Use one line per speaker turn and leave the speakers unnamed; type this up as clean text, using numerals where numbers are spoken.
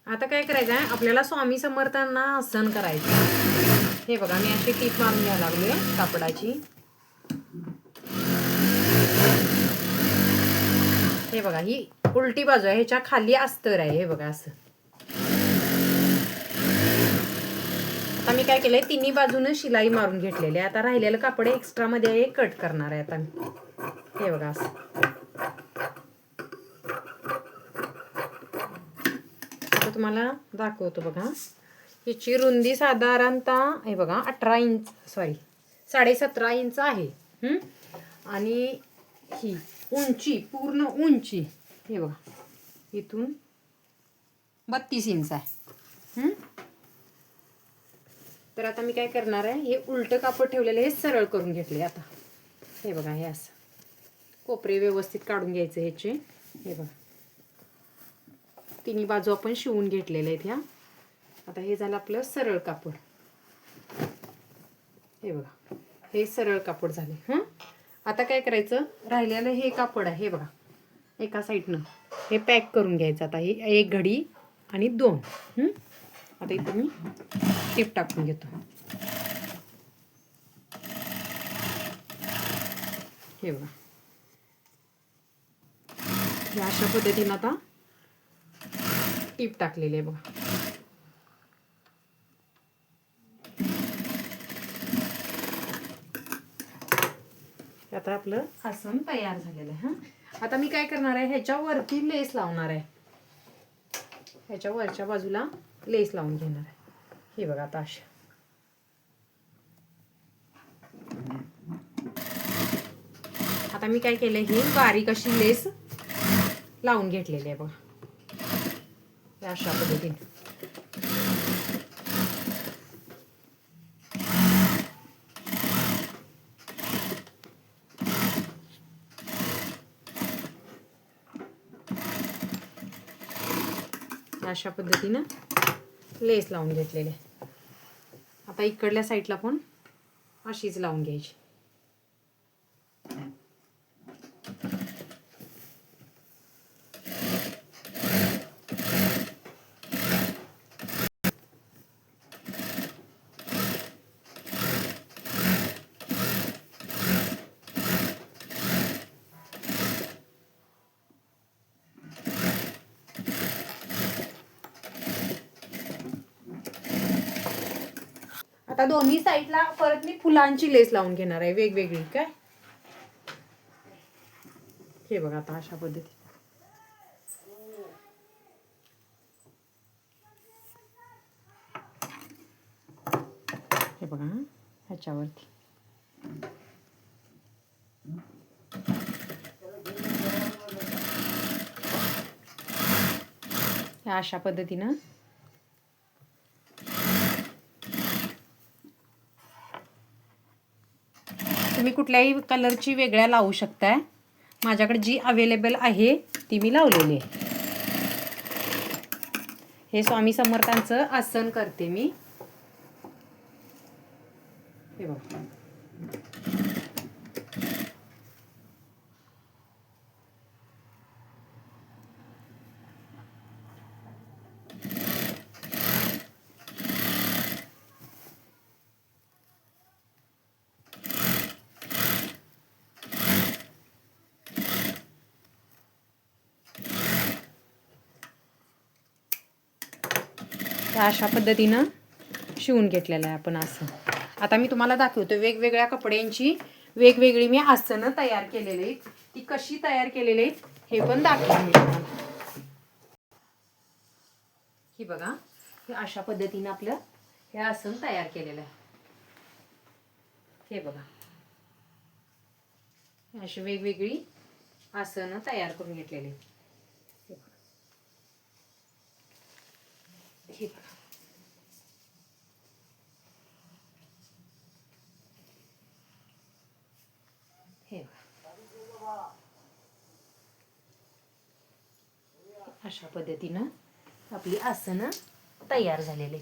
आता काय करायचं आहे, आपल्याला स्वामी समर्थांना आसन करायचं. हे बघा, मी अशी टीप मारून घ्यायला लागली कापडाची. हे बघा, ही उलटी बाजू आहे, ह्याच्या खाली अस्तर आहे. हे बघा असं. आता मी काय केलंय, तिन्ही बाजूनं शिलाई मारून घेतलेली आहे. आता राहिलेलं कापड एक्स्ट्रा मध्ये कट करणार आहे आता मी. हे बघा असं. आता तुम्हाला दाखवतो बघा. हिची रुंदी साधारणतः हे बघा 18 इंच, सॉरी 17.5 इंच आहे. आणि ही उंची, पूर्ण उंची हे बघा इथून 32 इंच आहे. तर आता मी काय करणार आहे, हे उलटं कापड ठेवलेलं हे सरळ करून घेतले. आता हे बघा, हे असं कोपरे व्यवस्थित काढून घ्यायचे ह्याचे. हे बघा, तिन्ही बाजू आपण शिवून घेतलेले आहेत ह्या. आता हे झालं आपलं सरळ कापड. हे बघा, हे सरळ कापड झाले. आता काय करायचं, राहिलेलं हे कापड आहे. हे बघा, एका साईडनं हे पॅक करून घ्यायचं. आता ही 1 घडी आणि 2. आता इथं मी टीप टाकून घेतो. हे बघा, या अशा पद्धतीनं आता टीप टाकलेली आहे बघा. आता आपलं आसन तयार झालेलं आहे. आता मी काय करणार आहे, ह्याच्यावरती लेस लावणार आहे. ह्याच्या वरच्या बाजूला लेस लावून घेणार आहे. हे बघा, आता अशा. आता मी काय केलंय, ही बारीक अशी लेस लावून घेतलेली आहे बघा, अशा पद्धतीने. अशा पद्धतीनं लेस लावून घेतलेले. आता इकडल्या साईडला पण अशीच लावून घ्यायची. आता दोन्ही साईडला परत मी फुलांची लेस लावून घेणार आहे, वेगवेगळी. काय हे बघा, आता अशा पद्धती. हे बघा, ह्याच्यावरती अशा पद्धतीनं तुम्ही कुठल्याही कलरची वेगळ्या लावू शकताय. माझ्याकडे जी अवेलेबल आहे ती मी लावलेली आहे. हे स्वामी समर्थांचं आसन करते मी. हे बघा, अशा पद्धतीनं शिवून घेतलेलं आहे आपण आसन. आता मी तुम्हाला दाखवतो वेगवेगळ्या कपड्यांची वेगवेगळी मी आसनं तयार केलेली आहेत. ती कशी तयार केलेली आहेत हे पण दाखवतो मी तुम्हाला. ही बघा, हे अशा पद्धतीनं आपलं हे आसन तयार केलेलं आहे. हे बघा, अशी वेगवेगळी आसनं तयार करून घेतलेली. हे बघा, हे अशा पद्धतीनं आपली आसनं तयार झालेली.